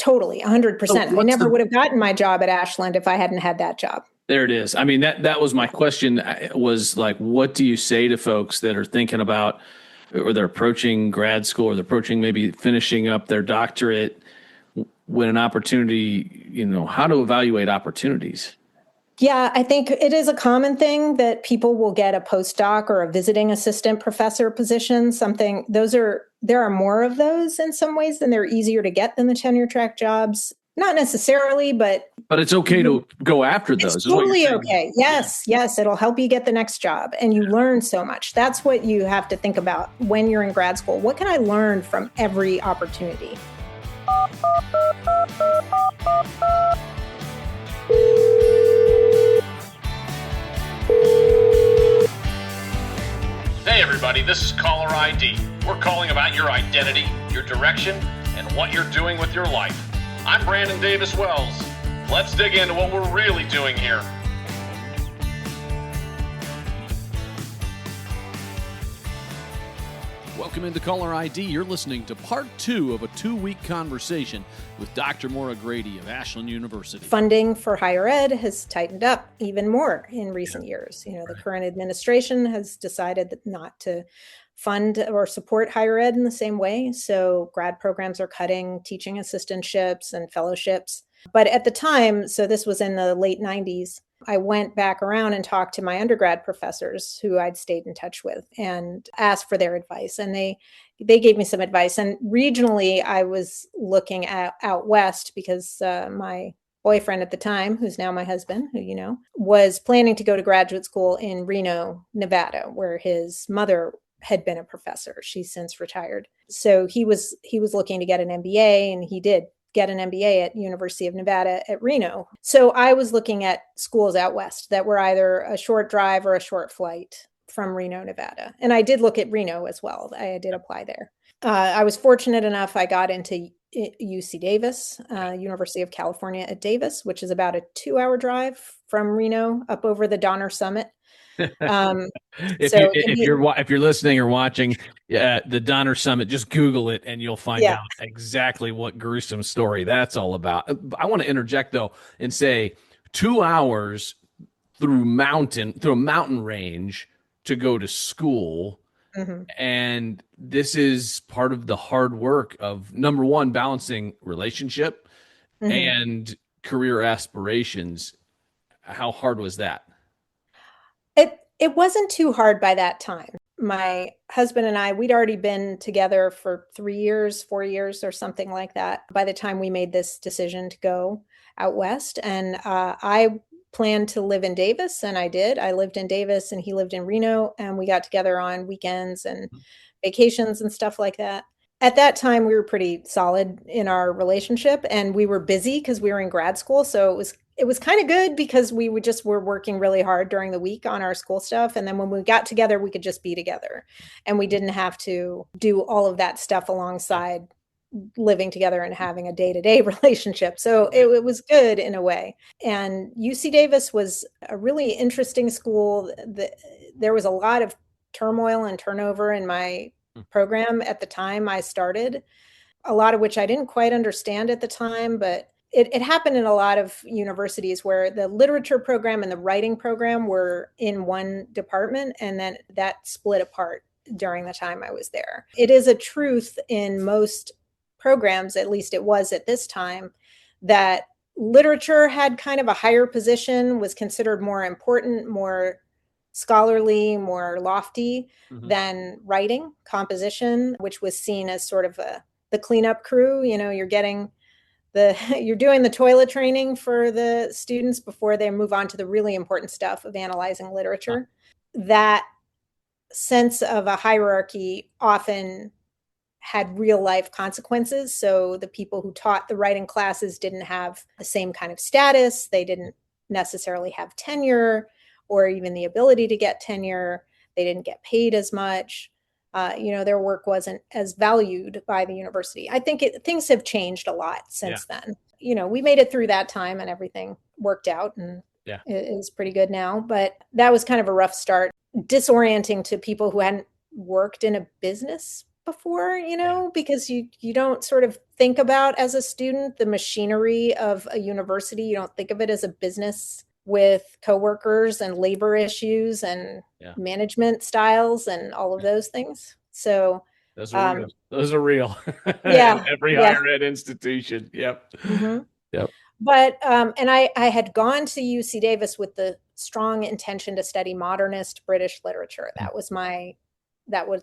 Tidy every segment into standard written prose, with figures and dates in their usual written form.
Totally, 100%. So I never would have gotten my job at Ashland if I hadn't had that job. There it is. I mean, that was my question, was like, what do you say to folks that are thinking about, or they're approaching grad school, or they're approaching maybe finishing up their doctorate, when an opportunity, how to evaluate opportunities? Yeah, I think it is a common thing that people will get a postdoc or a visiting assistant professor position, there are more of those in some ways, and they're easier to get than the tenure track jobs. Not necessarily, but it's okay to go after those. It's totally okay. Yes, yes, it'll help you get the next job, and you learn so much. That's what you have to think about when you're in grad school. What can I learn from every opportunity? Hey everybody, this is Caller ID. We're calling about your identity, your direction, and what you're doing with your life. I'm Brandon Davis Wells. Let's dig into what we're really doing here. Welcome into Caller ID. You're listening to part 2 of a 2-week conversation with Dr. Maura Grady of Ashland University. Funding for higher ed has tightened up even more in recent years. The current administration has decided not to fund or support higher ed in the same way. So grad programs are cutting teaching assistantships and fellowships. But at the time, so this was in the late 90s, I went back around and talked to my undergrad professors who I'd stayed in touch with and asked for their advice. And they gave me some advice. And regionally, I was looking out west because my boyfriend at the time, who's now my husband, who you know, was planning to go to graduate school in Reno, Nevada, where his mother had been a professor. She's since retired. So he was looking to get an MBA, and he did get an MBA at University of Nevada at Reno. So I was looking at schools out west that were either a short drive or a short flight from Reno, Nevada. And I did look at Reno as well. I did apply there. I was fortunate enough, I got into UC Davis, University of California at Davis, which is about a 2-hour drive from Reno up over the Donner Summit. If you're listening or watching the Donner Summit, just Google it and you'll find out exactly what gruesome story that's all about. I want to interject though and say 2 hours through a mountain range to go to school. Mm-hmm. And this is part of the hard work of, number one, balancing relationship and career aspirations. How hard was that? It wasn't too hard by that time. My husband and I, we'd already been together for 3 years, 4 years or something like that by the time we made this decision to go out west. And I planned to live in Davis, and I did. I lived in Davis and he lived in Reno, and we got together on weekends and vacations and stuff like that. At that time, we were pretty solid in our relationship, and we were busy because we were in grad school. So it was kind of good because we were working really hard during the week on our school stuff. And then when we got together, we could just be together, and we didn't have to do all of that stuff alongside living together and having a day-to-day relationship. So it was good in a way. And UC Davis was a really interesting school. There was a lot of turmoil and turnover in my program at the time I started, a lot of which I didn't quite understand at the time, but it happened in a lot of universities where the literature program and the writing program were in one department, and then that split apart during the time I was there. It is a truth in most programs, at least it was at this time, that literature had kind of a higher position, was considered more important, more scholarly, more lofty than writing, composition, which was seen as sort of the cleanup crew. You're doing the toilet training for the students before they move on to the really important stuff of analyzing literature. That sense of a hierarchy often had real life consequences. So the people who taught the writing classes didn't have the same kind of status. They didn't necessarily have tenure or even the ability to get tenure. They didn't get paid as much. Their work wasn't as valued by the university. I think things have changed a lot since then. We made it through that time and everything worked out, and it is pretty good now. But that was kind of a rough start, disorienting to people who hadn't worked in a business before, because you don't sort of think about, as a student, the machinery of a university. You don't think of it as a business with coworkers and labor issues and management styles and all of those things. So those are real. Those are real. Yeah. Every higher ed institution. Yep. Mm-hmm. Yep. But and I had gone to UC Davis with the strong intention to study modernist British literature. That was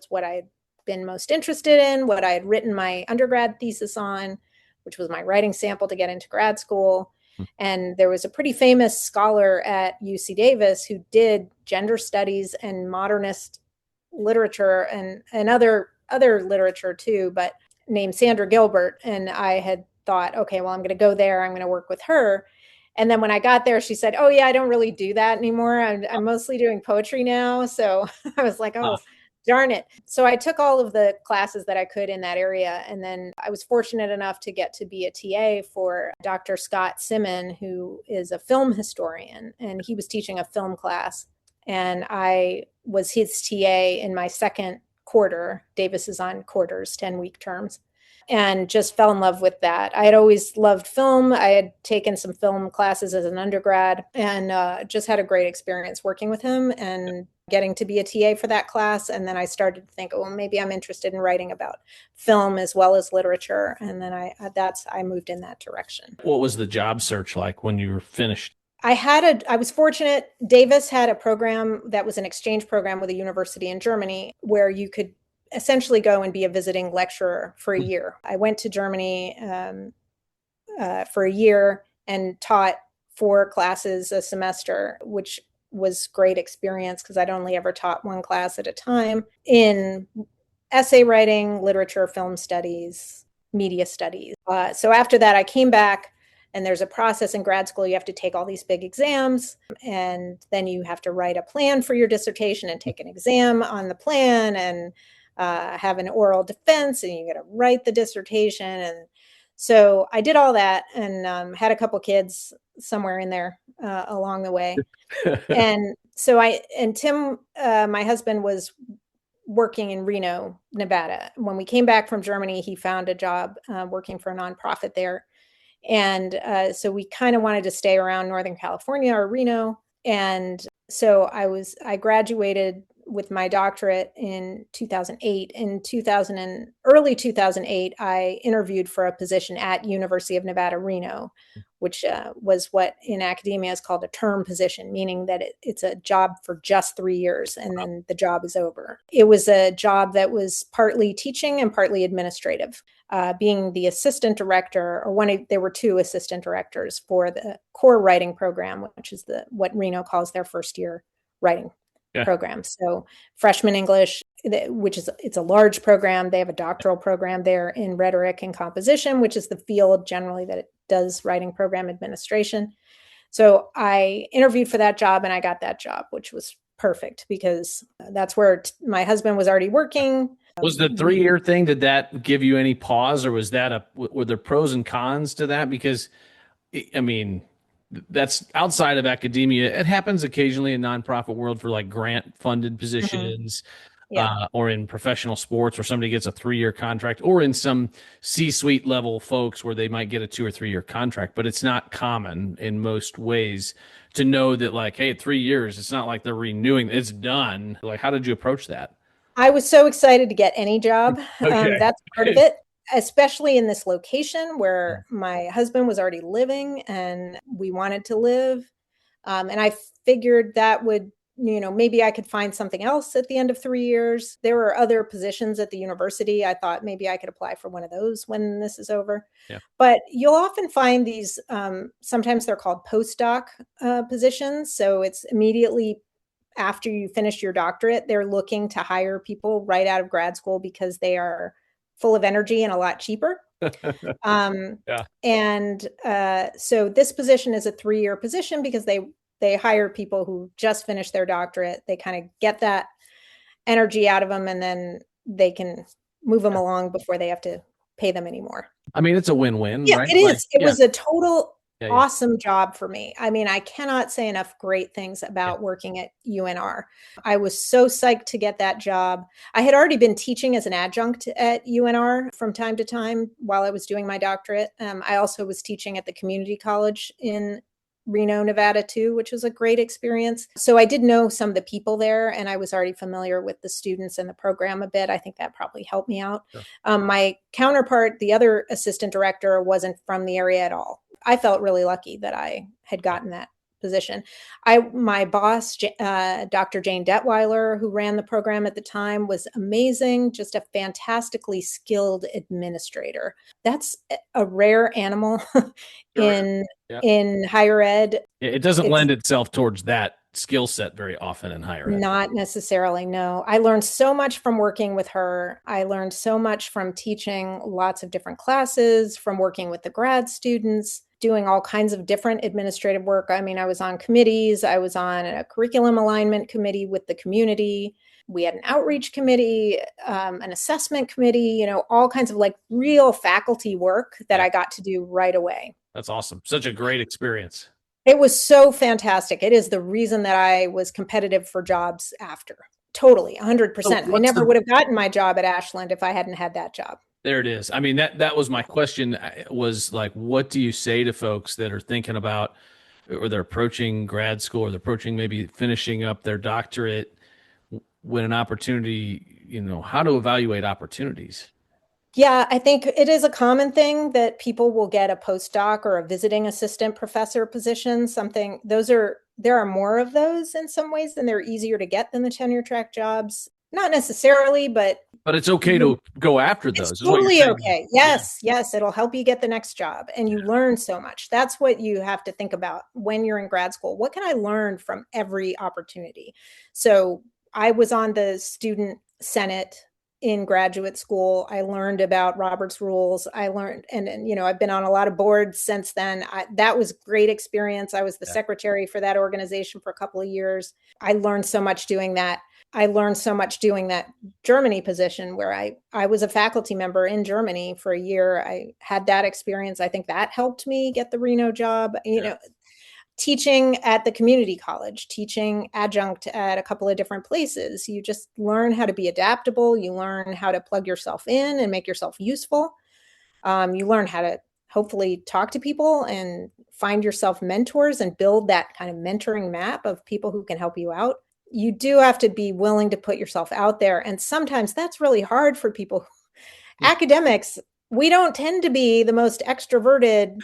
what I had been most interested in, what I had written my undergrad thesis on, which was my writing sample to get into grad school. And there was a pretty famous scholar at UC Davis who did gender studies and modernist literature and other literature too, but named Sandra Gilbert. And I had thought, okay, well, I'm going to go there. I'm going to work with her. And then when I got there, she said, oh, yeah, I don't really do that anymore. I'm mostly doing poetry now. So I was like, oh, darn it. So I took all of the classes that I could in that area. And then I was fortunate enough to get to be a TA for Dr. Scott Simon, who is a film historian. And he was teaching a film class. And I was his TA in my second quarter. Davis is on quarters, 10-week terms. And just fell in love with that. I had always loved film. I had taken some film classes as an undergrad and just had a great experience working with him and getting to be a TA for that class. And then I started to think, oh, well, maybe I'm interested in writing about film as well as literature. And then I moved in that direction. What was the job search like when you were finished? I was fortunate. Davis had a program that was an exchange program with a university in Germany where you could essentially go and be a visiting lecturer for a year. I went to Germany for a year and taught 4 classes a semester, which was great experience because I'd only ever taught one class at a time in essay writing, literature, film studies, media studies. So after that, I came back. And there's a process in grad school. You have to take all these big exams, and then you have to write a plan for your dissertation and take an exam on the plan and have an oral defense, and you got to write the dissertation. And so I did all that and had a couple kids somewhere in there along the way. And so Tim, my husband, was working in Reno, Nevada. When we came back from Germany, he found a job working for a nonprofit there. And so we kind of wanted to stay around Northern California or Reno. And so I graduated with my doctorate in 2008. In early 2008, I interviewed for a position at University of Nevada, Reno, which was what in academia is called a term position, meaning that it's a job for just 3 years and then the job is over. It was a job that was partly teaching and partly administrative. Being the assistant director, there were 2 assistant directors for the core writing program, which is what Reno calls their first year writing program. So freshman English, it's a large program. They have a doctoral program there in rhetoric and composition, which is the field generally that it does writing program administration. So I interviewed for that job and I got that job, which was perfect because that's where my husband was already working. Was the 3-year thing, did that give you any pause, or was that were there pros and cons to that? Because, I mean, that's outside of academia. It happens occasionally in nonprofit world for like grant funded positions, or in professional sports where somebody gets a 3-year contract, or in some C-suite level folks where they might get a 2 or 3 year contract. But it's not common in most ways to know that, like, hey, 3 years, it's not like they're renewing, it's done. Like, how did you approach that? I was so excited to get any job. That's part of it, especially in this location where my husband was already living and we wanted to live. And I figured that would, maybe I could find something else at the end of 3 years. There were other positions at the university. I thought maybe I could apply for one of those when this is over. Yeah. But you'll often find these, sometimes they're called postdoc positions. So it's immediately after you finish your doctorate, they're looking to hire people right out of grad school because they are full of energy and a lot cheaper. And so this position is a 3-year position because they hire people who just finished their doctorate. They kind of get that energy out of them and then they can move them along before they have to pay them anymore. I mean, it's a win-win, yeah, right? It is. It was a total Yeah. Yeah. Awesome job for me. I mean, I cannot say enough great things Yeah. about working at UNR. I was so psyched to get that job. I had already been teaching as an adjunct at UNR from time to time while I was doing my doctorate. I also was teaching at the community college in Reno, Nevada, too, which was a great experience. So I did know some of the people there, and I was already familiar with the students and the program a bit. I think that probably helped me out. Sure. My counterpart, the other assistant director, wasn't from the area at all. I felt really lucky that I had gotten that position. My boss, Dr. Jane Detweiler, who ran the program at the time, was amazing, just a fantastically skilled administrator. That's a rare animal Sure. in Yeah. in higher ed. It doesn't It's lend itself towards that skill set very often in higher ed. not necessarily, no. I learned so much from working with her. I learned so much from teaching lots of different classes, from working with the grad students, doing all kinds of different administrative work. I mean, I was on committees, I was on a curriculum alignment committee with the community. We had an outreach committee, an assessment committee, all kinds of like real faculty work that Yeah. I got to do right away. That's awesome. Such a great experience. It was so fantastic. It is the reason that I was competitive for jobs after. Totally, So 100%. I never would have gotten my job at Ashland if I hadn't had that job. There it is. I mean, that was my question, was like, what do you say to folks that are thinking about, or they're approaching grad school, or they're approaching maybe finishing up their doctorate, when an opportunity, how to evaluate opportunities? Yeah, I think it is a common thing that people will get a postdoc or a visiting assistant professor position, there are more of those in some ways, and they're easier to get than the tenure track jobs. Not necessarily, but it's okay to go after those, it's is what you're totally saying. okay. Yes, yes, it'll help you get the next job, and you learn so much. That's what you have to think about when you're in grad school. What can I learn from every opportunity? So I was on the student senate in graduate school. I learned about Robert's rules. I learned, and I've been on a lot of boards since then. That was great experience. I was the secretary for that organization for a couple of years. I learned so much doing that. I learned so much doing that Germany position where I was a faculty member in Germany for a year. I had that experience. I think that helped me get the Reno job. Teaching at the community college, teaching adjunct at a couple of different places. You just learn how to be adaptable. You learn how to plug yourself in and make yourself useful. You learn how to hopefully talk to people and find yourself mentors and build that kind of mentoring map of people who can help you out. You do have to be willing to put yourself out there. And sometimes that's really hard for people. Academics, we don't tend to be the most extroverted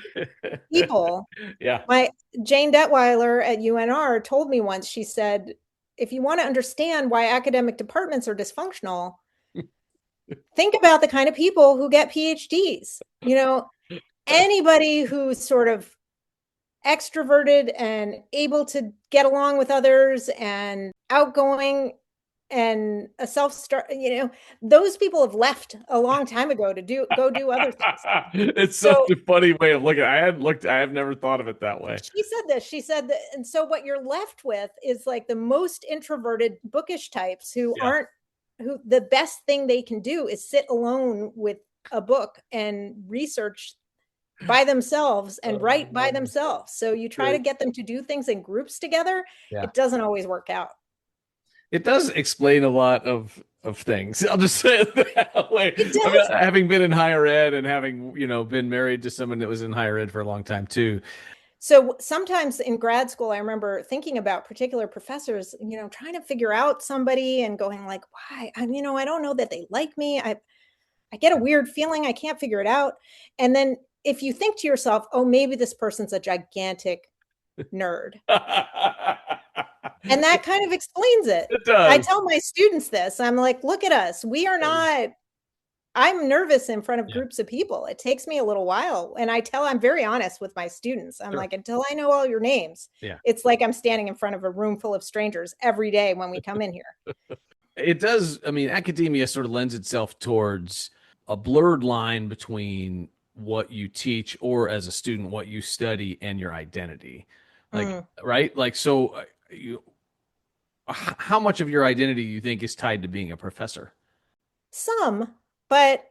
people. Yeah. Jane Detweiler at UNR told me once, she said, if you want to understand why academic departments are dysfunctional, think about the kind of people who get PhDs. Anybody who's sort of extroverted and able to get along with others and outgoing and a self-start, those people have left a long time ago to go do other things. It's such a funny way of looking. I have never thought of it that way. She said that, and so what you're left with is like the most introverted, bookish types who the best thing they can do is sit alone with a book and research by themselves and write by themselves. So you try to get them to do things in groups together. Yeah. It doesn't always work out. It does explain a lot of things. I'll just say it that way. It does. Having been in higher ed and having, been married to someone that was in higher ed for a long time too. So sometimes in grad school, I remember thinking about particular professors, trying to figure out somebody and going like, why? I don't know that they like me. I get a weird feeling. I can't figure it out. And then if you think to yourself, oh, maybe this person's a gigantic nerd. And that kind of explains it. It does. I tell my students this. I'm like, look at us. I'm nervous in front of groups of people. It takes me a little while. And I'm very honest with my students. I'm like, until I know all your names, it's like I'm standing in front of a room full of strangers every day when we come in here. It does. I mean, academia sort of lends itself towards a blurred line between what you teach or as a student, what you study and your identity. Right? Like, so how much of your identity you think is tied to being a professor? Some, but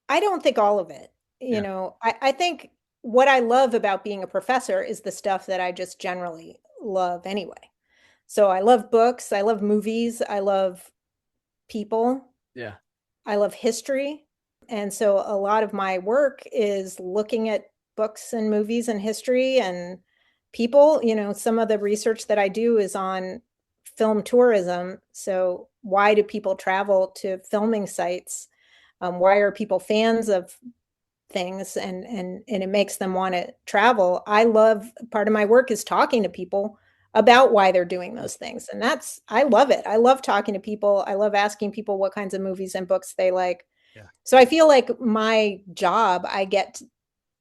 I don't think all of it. I think what I love about being a professor is the stuff that I just generally love anyway. So I love books, I love movies, I love people, Yeah. I love history. And so a lot of my work is looking at books and movies and history and people. Some of the research that I do is on film tourism. So why do people travel to filming sites? Why are people fans of things, and it makes them want to travel? I love, part of my work is talking to people about why they're doing those things. And I love it. I love talking to people. I love asking people what kinds of movies and books they like. Yeah. So I feel like my job,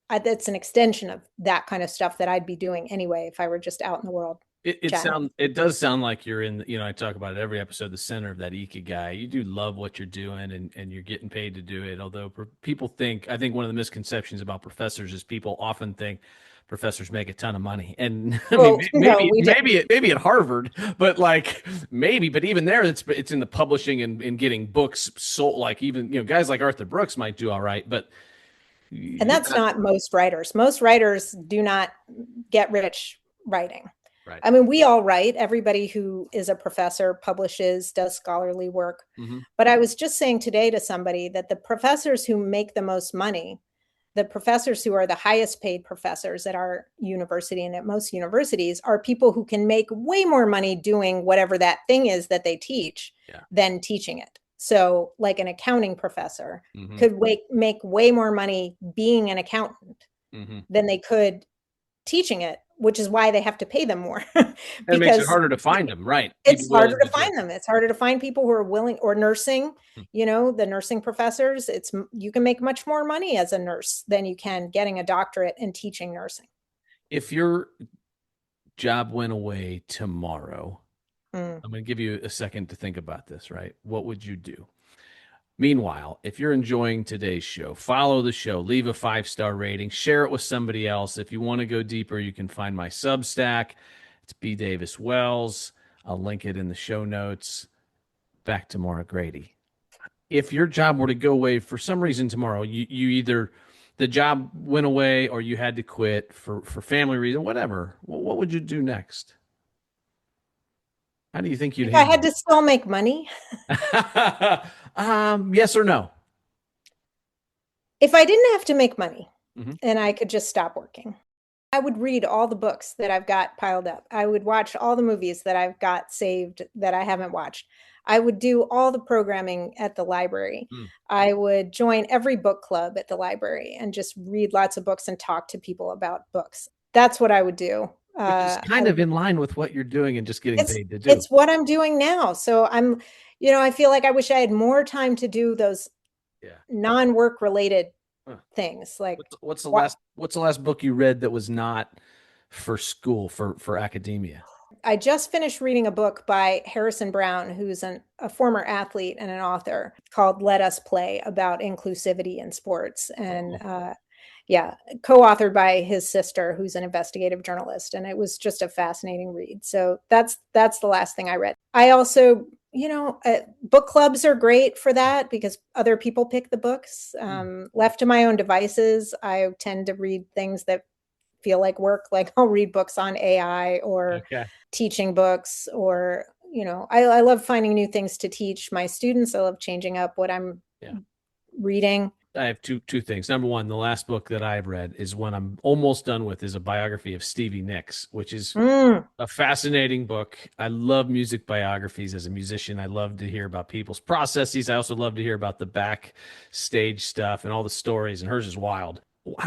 that's an extension of that kind of stuff that I'd be doing anyway if I were just out in the world. It does sound like you're in, I talk about it every episode, the center of that ikigai. You do love what you're doing, and you're getting paid to do it. Although people I think one of the misconceptions about professors is people often think professors make a ton of money. And I mean, No, maybe at Harvard, but but even there, it's in the publishing and getting books sold. Like even, guys like Arthur Brooks might do all right, but and that's not most writers. Most writers do not get rich writing. Right. I mean, we all write. Everybody who is a professor publishes, does scholarly work. Mm-hmm. But I was just saying today to somebody that the professors who make the most money, the professors who are the highest paid professors at our university and at most universities, are people who can make way more money doing whatever that thing is that they teach than teaching it. So like an accounting professor could make way more money being an accountant than they could teaching it, which is why they have to pay them more. It makes it harder to find them, right? It's harder to find them. It's harder to find people who are willing, or nursing, the nursing professors. You can make much more money as a nurse than you can getting a doctorate and teaching nursing. If your job went away tomorrow, I'm going to give you a second to think about this, right? What would you do? Meanwhile, if you're enjoying today's show, follow the show, leave a 5-star rating, share it with somebody else. If you want to go deeper, you can find my Substack. It's B. Davis Wells. I'll link it in the show notes. Back to Maura Grady. If your job were to go away for some reason tomorrow, you either the job went away or you had to quit for family reason, whatever, what would you do next? How do you think you'd handle it? I had to still make money. Yes or no? If I didn't have to make money and I could just stop working, I would read all the books that I've got piled up. I would watch all the movies that I've got saved that I haven't watched. I would do all the programming at the library. I would join every book club at the library and just read lots of books and talk to people about books. That's what I would do. Which is kind of in line with what you're doing and just getting paid to do. It's what I'm doing now. So I feel like I wish I had more time to do those non-work related things. Like what's the last book you read that was not for school, for academia? I just finished reading a book by Harrison Brown, who's a former athlete and an author, called Let Us Play, about inclusivity in sports. And co-authored by his sister, who's an investigative journalist. And it was just a fascinating read. So that's the last thing I read. I also, book clubs are great for that because other people pick the books. Left to my own devices, I tend to read things that feel like work. Like I'll read books on AI or teaching books, or, I love finding new things to teach my students. I love changing up what I'm reading. I have two things. Number one, the last book that I've read is one I'm almost done with, is a biography of Stevie Nicks, which is a fascinating book. I love music biographies. As a musician, I love to hear about people's processes. I also love to hear about the backstage stuff and all the stories, and hers is wild.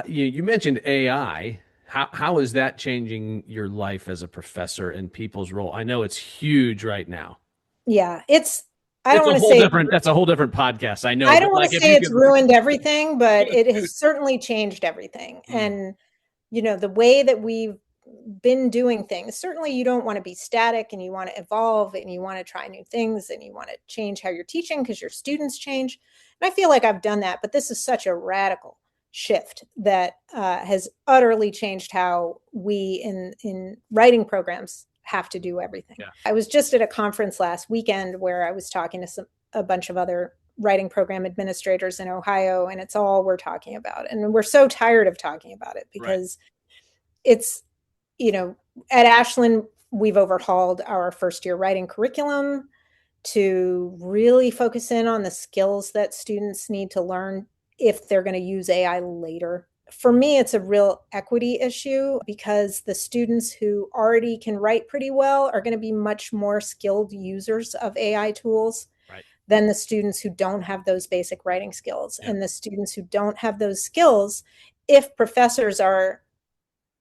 You mentioned AI. How is that changing your life as a professor and people's role? I know it's huge right now. Yeah, I don't want to say that's a whole different podcast. I know. I don't want to say it's ruined everything, but it has certainly changed everything. And, the way that we've been doing things, certainly you don't want to be static, and you want to evolve, and you want to try new things, and you want to change how you're teaching because your students change. And I feel like I've done that, but this is such a radical shift that has utterly changed how we in writing programs have to do everything. I was just at a conference last weekend where I was talking to a bunch of other writing program administrators in Ohio, and it's all we're talking about. And we're so tired of talking about it because it's, at Ashland, we've overhauled our first year writing curriculum to really focus in on the skills that students need to learn if they're going to use AI later. For me, it's a real equity issue because the students who already can write pretty well are going to be much more skilled users of AI tools than the students who don't have those basic writing skills. And the students who don't have those skills, if professors are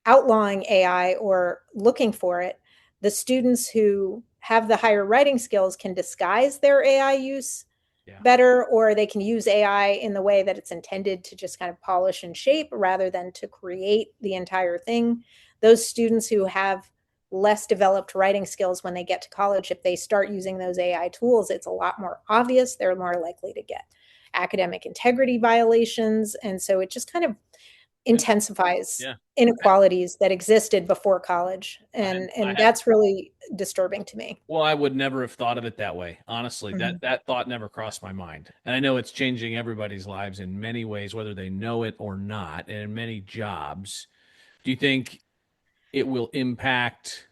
outlawing AI or looking for it, the students who have the higher writing skills can disguise their AI use better, or they can use AI in the way that it's intended to just kind of polish and shape rather than to create the entire thing. Those students who have less developed writing skills when they get to college, if they start using those AI tools, it's a lot more obvious. They're more likely to get academic integrity violations. And so it just kind of intensifies inequalities that existed before college. And that's really disturbing to me. Well, I would never have thought of it that way. Honestly, that thought never crossed my mind. And I know it's changing everybody's lives in many ways, whether they know it or not, and in many jobs. Do you think it will impact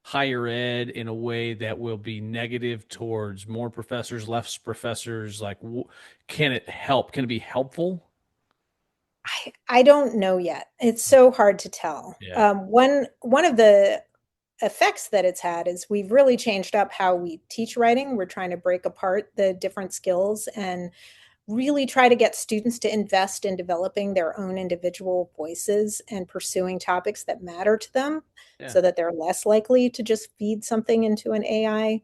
higher ed in a way that will be negative towards more professors, less professors? Like, can it help? Can it be helpful? I don't know yet. It's so hard to tell. One of the effects that it's had is we've really changed up how we teach writing. We're trying to break apart the different skills and really try to get students to invest in developing their own individual voices and pursuing topics that matter to them so that they're less likely to just feed something into an AI.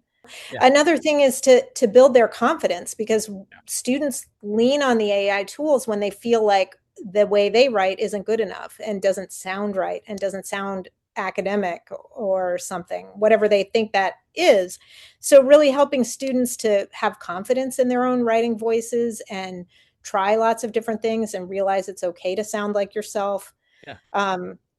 Another thing is to build their confidence, because students lean on the AI tools when they feel like the way they write isn't good enough and doesn't sound right and doesn't sound academic or something, whatever they think that is. So really helping students to have confidence in their own writing voices and try lots of different things and realize it's okay to sound like yourself.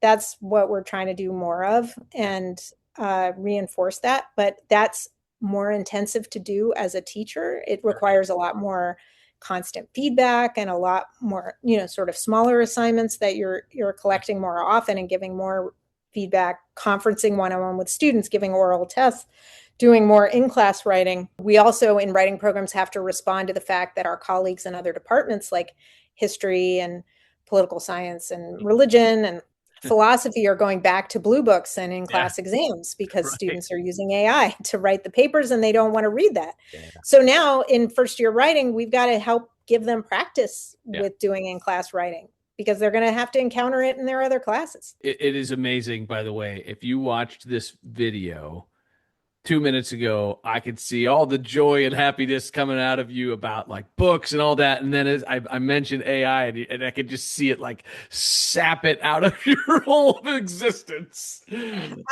That's what we're trying to do more of and reinforce that. But that's more intensive to do as a teacher. It requires a lot more constant feedback and a lot more, sort of smaller assignments that you're collecting more often and giving more feedback, conferencing one-on-one with students, giving oral tests, doing more in-class writing. We also, in writing programs, have to respond to the fact that our colleagues in other departments like history and political science and religion and philosophy are going back to blue books and in-class exams because students are using AI to write the papers and they don't want to read that. So now in first-year writing, we've got to help give them practice with doing in-class writing, because they're going to have to encounter it in their other classes. It is amazing, by the way. If you watched this video 2 minutes ago, I could see all the joy and happiness coming out of you about like books and all that. And then as I mentioned AI, and I could just see it like sap it out of your whole existence.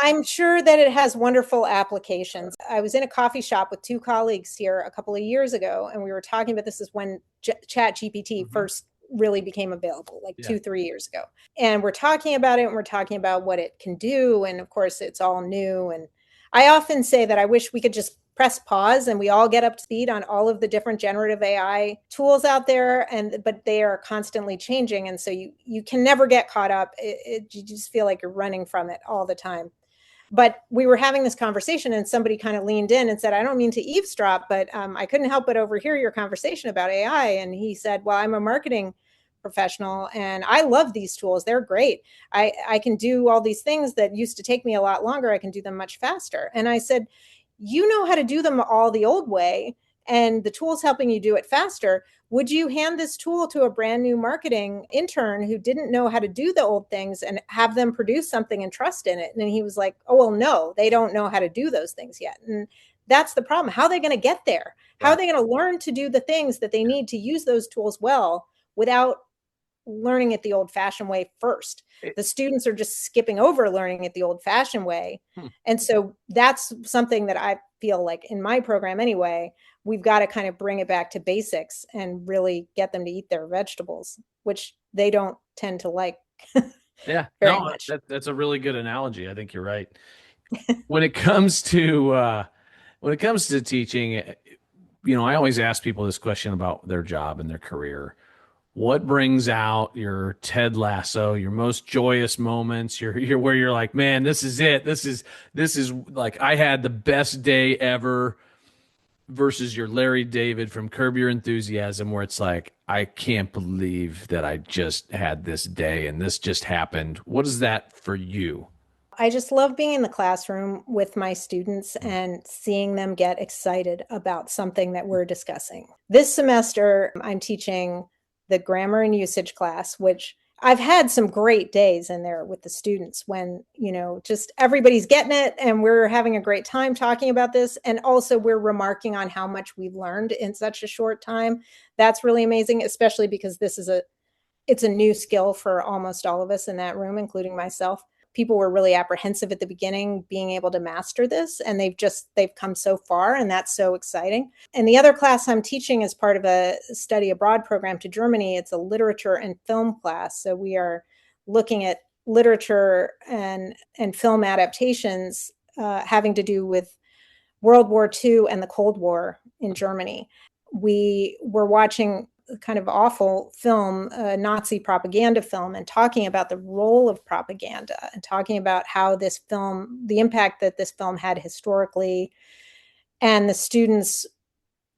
I'm sure that it has wonderful applications. I was in a coffee shop with two colleagues here a couple of years ago, and we were talking about this is when Chat GPT first really became available, like 2-3 years ago. And we're talking about it, and we're talking about what it can do. And of course, it's all new. And I often say that I wish we could just press pause and we all get up to speed on all of the different generative AI tools out there, but they are constantly changing. And so you can never get caught up. You just feel like you're running from it all the time. But we were having this conversation and somebody kind of leaned in and said, I don't mean to eavesdrop, but I couldn't help but overhear your conversation about AI. And he said, well, I'm a marketing professional and I love these tools. They're great. I can do all these things that used to take me a lot longer. I can do them much faster. And I said, you know how to do them all the old way, and the tool's helping you do it faster. Would you hand this tool to a brand new marketing intern who didn't know how to do the old things and have them produce something and trust in it? And he was like, oh, well, no, they don't know how to do those things yet. And that's the problem. How are they going to get there? How are they going to learn to do the things that they need to use those tools well without learning it the old-fashioned way first? The students are just skipping over learning it the old-fashioned way. And so that's something that I feel like in my program anyway, we've got to kind of bring it back to basics and really get them to eat their vegetables, which they don't tend to like very much. That's a really good analogy. I think you're right. When it comes to teaching, I always ask people this question about their job and their career. What brings out your Ted Lasso, your most joyous moments, your where you're like, man, this is it. This is like I had the best day ever versus your Larry David from Curb Your Enthusiasm, where it's like, I can't believe that I just had this day and this just happened. What is that for you? I just love being in the classroom with my students and seeing them get excited about something that we're discussing. This semester, I'm teaching the grammar and usage class, which I've had some great days in there with the students when, just everybody's getting it and we're having a great time talking about this. And also we're remarking on how much we've learned in such a short time. That's really amazing, especially because it's a new skill for almost all of us in that room, including myself. People were really apprehensive at the beginning being able to master this, and they've come so far, and that's so exciting. And the other class I'm teaching is part of a study abroad program to Germany. It's a literature and film class. So we are looking at literature and film adaptations having to do with World War II and the Cold War in Germany. We were watching kind of awful film, Nazi propaganda film, and talking about the role of propaganda and talking about how this film, the impact that this film had historically. And the students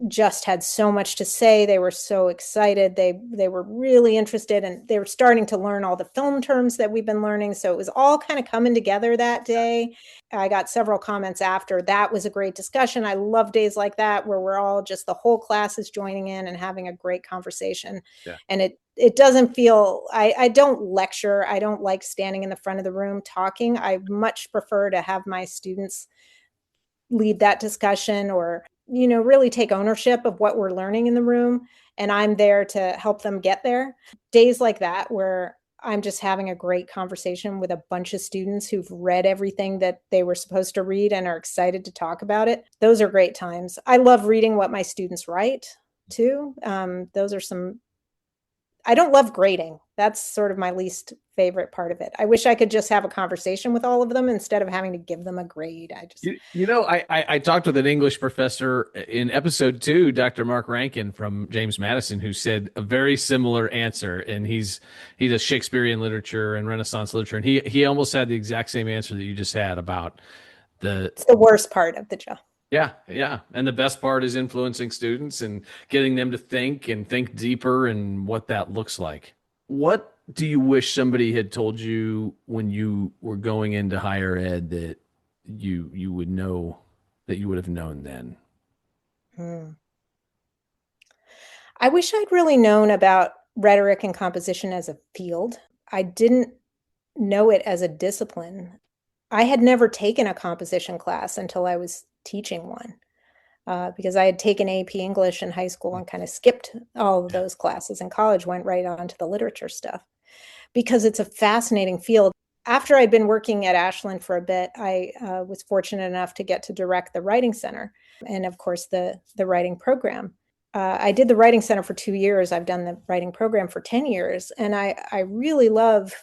just had so much to say. They were so excited. They were really interested, and they were starting to learn all the film terms that we've been learning. So it was all kind of coming together that day. I got several comments after. That was a great discussion. I love days like that where we're all just the whole class is joining in and having a great conversation. Yeah. And it doesn't feel, I don't lecture. I don't like standing in the front of the room talking. I much prefer to have my students lead that discussion or really take ownership of what we're learning in the room. And I'm there to help them get there. Days like that, where I'm just having a great conversation with a bunch of students who've read everything that they were supposed to read and are excited to talk about it. Those are great times. I love reading what my students write too. Those are some, I don't love grading. That's sort of my least favorite part of it. I wish I could just have a conversation with all of them instead of having to give them a grade. I talked with an English professor in episode 2, Dr. Mark Rankin from James Madison, who said a very similar answer. And he does Shakespearean literature and Renaissance literature. And he almost had the exact same answer that you just had about it's the worst part of the job. Yeah, yeah. And the best part is influencing students and getting them to think and think deeper and what that looks like. What do you wish somebody had told you when you were going into higher ed that you would know, that you would have known then? I wish I'd really known about rhetoric and composition as a field. I didn't know it as a discipline. I had never taken a composition class until I was teaching one, because I had taken AP English in high school and kind of skipped all of those classes in college, went right on to the literature stuff because it's a fascinating field. After I'd been working at Ashland for a bit, I was fortunate enough to get to direct the Writing Center and, of course, the writing program. I did the Writing Center for 2 years. I've done the writing program for 10 years. And I really love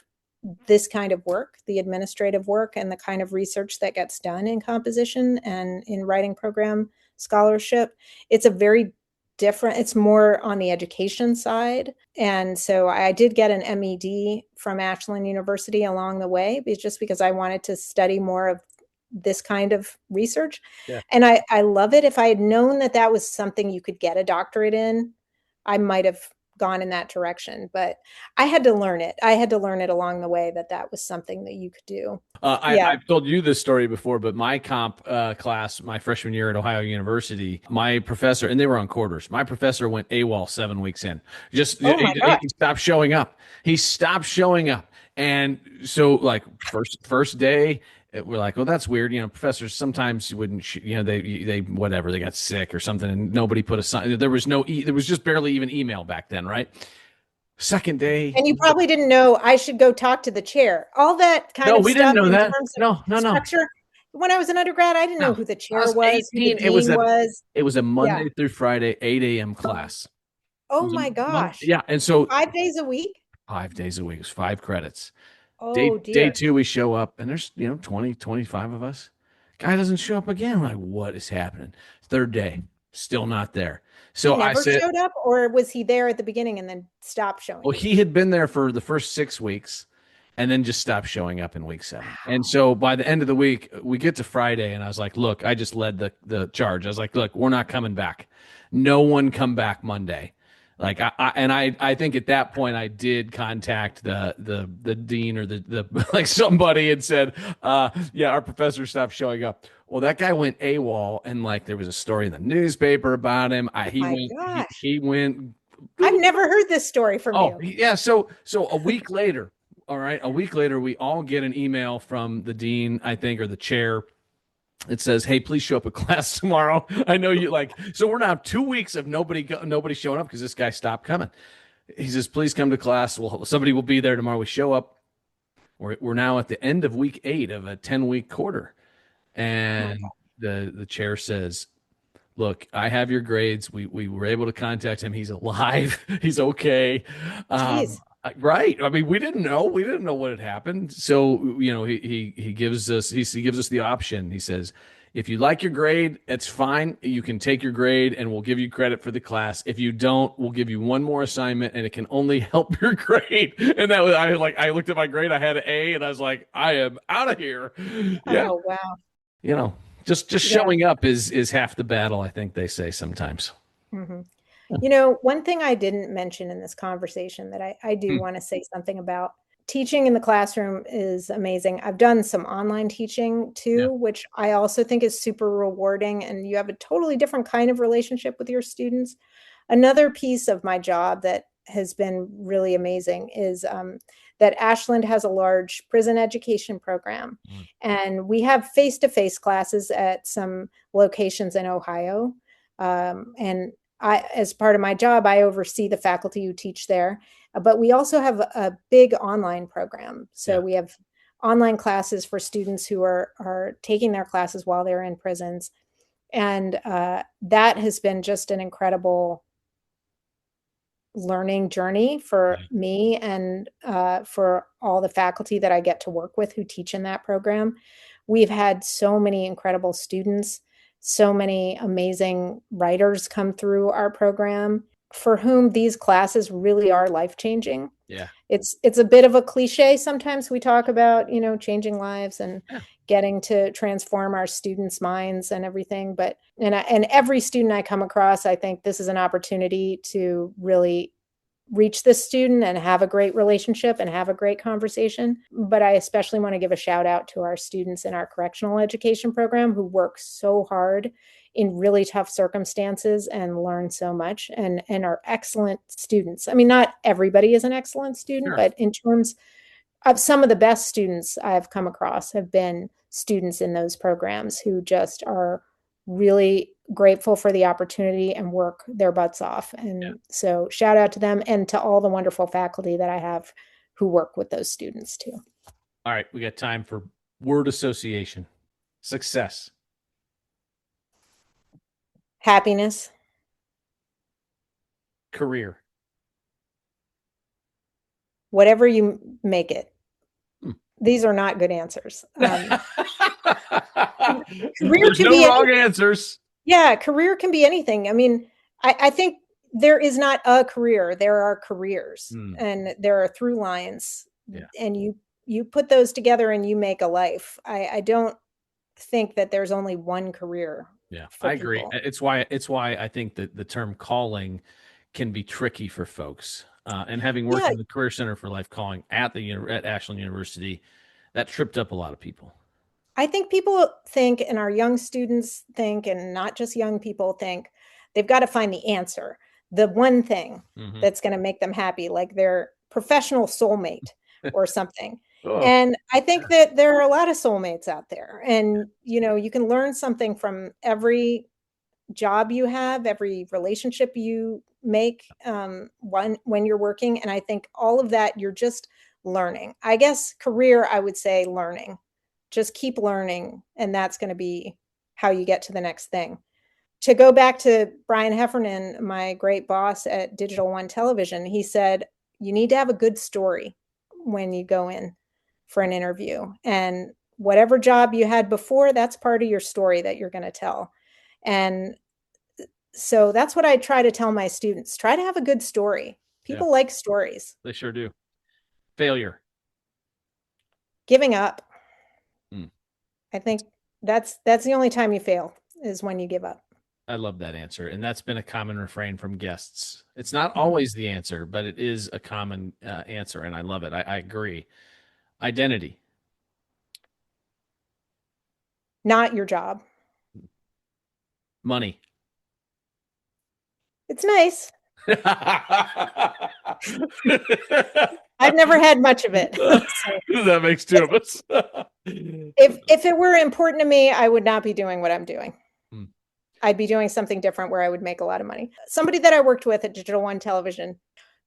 this kind of work, the administrative work and the kind of research that gets done in composition and in writing program scholarship. It's a very different, it's more on the education side. And so I did get an MED from Ashland University along the way, just because I wanted to study more of this kind of research. Yeah. And I love it. If I had known that that was something you could get a doctorate in, I might have gone in that direction, but I had to learn it. I had to learn it along the way that was something that you could do. I've told you this story before, but my comp class, my freshman year at Ohio University, my professor, and they were on quarters. My professor went AWOL 7 weeks in. He stopped showing up. He stopped showing up. And so like first day, we're like, well, that's weird. Professors sometimes wouldn't, they whatever, they got sick or something, and nobody put a sign. There was there was just barely even email back then, right? Second day, and you probably didn't know I should go talk to the chair. All that kind of stuff. No, we didn't know that. No. Structure. When I was an undergrad, I didn't know who the chair was. Who the dean was. It was a Monday through Friday, 8 a.m. class. Oh my gosh! Yeah, and so 5 days a week. 5 days a week. It was 5 credits. Oh, Day 2, we show up, and there's 20, 25 of us. Guy doesn't show up again. We're like, what is happening? Third day, Still not there. He So I never said, showed up, or was he there at the beginning and then stopped showing well, up? he had been there for the first 6 weeks and then just stopped showing up in week 7. And Wow. so by the end of the week, we get to Friday and I was like, look, I just led the charge. I was like, look, we're not coming back. No one come back Monday. Like I think at that point I did contact the dean or the like somebody and said, yeah, our professor stopped showing up. Well, that guy went AWOL and like there was a story in the newspaper about him. Oh my gosh. He went. I've never heard this story from Oh, you. yeah. So a week later, all right, a week later, we all get an email from the dean, I think, or the chair. It says, "Hey, please show up at class tomorrow." I know you like. So we're now 2 weeks of nobody showing up because this guy stopped coming. He says, "Please come to class. Well, somebody will be there tomorrow." We show up. We're now at the end of week 8 of a 10-week quarter, Oh my and God. the chair says, look, I have your grades. We were able to contact him. He's alive. He's okay. Jeez. Right. I mean, we didn't know. We didn't know what had happened. So, he gives us he gives us the option. He says, if you like your grade, it's fine. You can take your grade and we'll give you credit for the class. If you don't, we'll give you one more assignment and it can only help your grade. And that was I looked at my grade, I had an A and I was like, I am out of here. Yeah. Oh, wow. You know, just Yeah. showing up is half the battle, I think they say sometimes. hmm one thing I didn't mention in this conversation that I do Hmm. want to say something about, teaching in the classroom is amazing. I've done some online teaching Yeah. too, which I also think is super rewarding. And you have a totally different kind of relationship with your students. Another piece of my job that has been really amazing is that Ashland has a large prison education program. Mm. And we have face to face classes at some locations in Ohio. And as part of my job, I oversee the faculty who teach there. But we also have a big online program. So Yeah. we have online classes for students who are taking their classes while they're in prisons. And that has been just an incredible learning journey for Yeah. me and for all the faculty that I get to work with who teach in that program. We've had so many incredible students, so many amazing writers come through our program for whom these classes really are life-changing. Yeah. It's a bit of a cliche sometimes. We talk about, changing lives and Yeah. getting to transform our students' minds and everything. But and every student I come across, I think this is an opportunity to really reach this student and have a great relationship and have a great conversation. But I especially want to give a shout out to our students in our correctional education program who work so hard in really tough circumstances and learn so much and are excellent students. I mean, not everybody is an excellent student, Sure. but in terms of some of the best students I've come across have been students in those programs who just are really grateful for the opportunity and work their butts off. Yeah. And so shout out to them and to all the wonderful faculty that I have who work with those students too. All right. We got time for word association. Success. Happiness. Career. Whatever you make it. Hmm. These are not good answers. Career There's can no be wrong answers. Yeah, career can be anything. I mean, I think there is not a career. There are careers and there are through lines. Yeah. And you put those together and you make a life. I don't think that there's only one career. Yeah, for I agree. people. It's why I think that the term calling can be tricky for folks. And having worked Yeah, in the Career Center for Life Calling at at Ashland University, that tripped up a lot of people. I think people think, and our young students think, and not just young people think, they've got to find the answer, the one thing Mhm. that's going to make them happy, like their professional soulmate or something. Oh, And I think that there are a lot of soulmates out there, and you can learn something from every job you have, every relationship you make when you're working. And I think all of that you're just learning. I guess career, I would say learning. Just keep learning, and that's going to be how you get to the next thing. To go back to Brian Heffernan, my great boss at Digital One Television, he said, you need to have a good story when you go in for an interview. And whatever job you had before, that's part of your story that you're going to tell. And So that's what I try to tell my students. Try to have a good story. People like stories. They sure do. Failure. Giving up. I think that's the only time you fail is when you give up. I love that answer. And that's been a common refrain from guests. It's not always the answer, but it is a common answer. And I love it. I agree. Identity. Not your job. Money. It's nice. I've never had much of it. So. That makes two of us. If it were important to me, I would not be doing what I'm doing. I'd be doing something different where I would make a lot of money. Somebody that I worked with at Digital One Television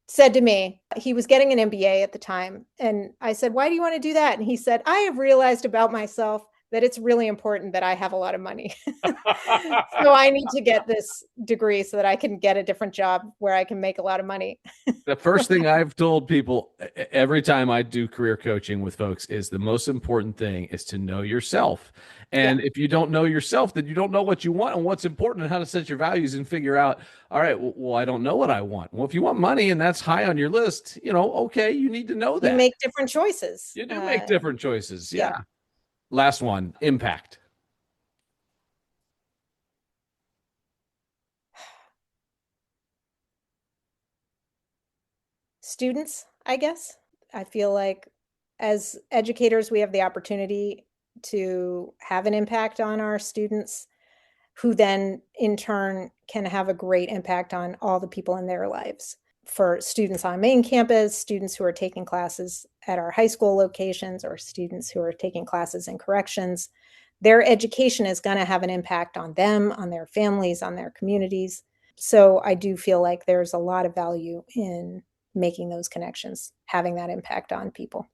said to me, he was getting an MBA at the time. And I said, why do you want to do that? And he said, I have realized about myself that it's really important that I have a lot of money. So I need to get this degree so that I can get a different job where I can make a lot of money. The first thing I've told people every time I do career coaching with folks is the most important thing is to know yourself. And if you don't know yourself, then you don't know what you want and what's important and how to set your values and figure out, all right, well, I don't know what I want. Well, if you want money and that's high on your list, okay, you need to know that. You make different choices. You do make different choices. Yeah. Last one, impact. Students, I guess. I feel like as educators, we have the opportunity to have an impact on our students who then in turn can have a great impact on all the people in their lives. For students on main campus, students who are taking classes at our high school locations, or students who are taking classes in corrections, their education is going to have an impact on them, on their families, on their communities. So I do feel like there's a lot of value in making those connections, having that impact on people.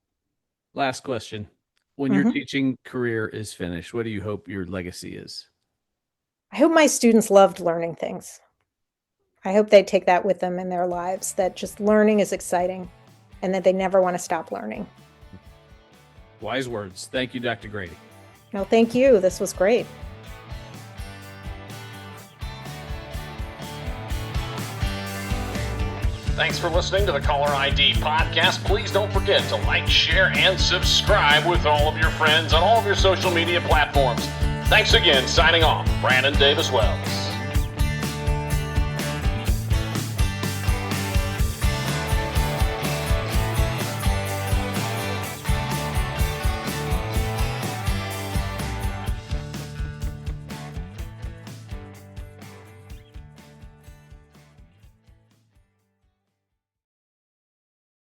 Last question. When your teaching career is finished, what do you hope your legacy is? I hope my students loved learning things. I hope they take that with them in their lives, that just learning is exciting and that they never want to stop learning. Wise words. Thank you, Dr. Grady. No, thank you. This was great. Thanks for listening to the Caller ID podcast. Please don't forget to like, share, and subscribe with all of your friends on all of your social media platforms. Thanks again. Signing off, Brandon Davis Wells.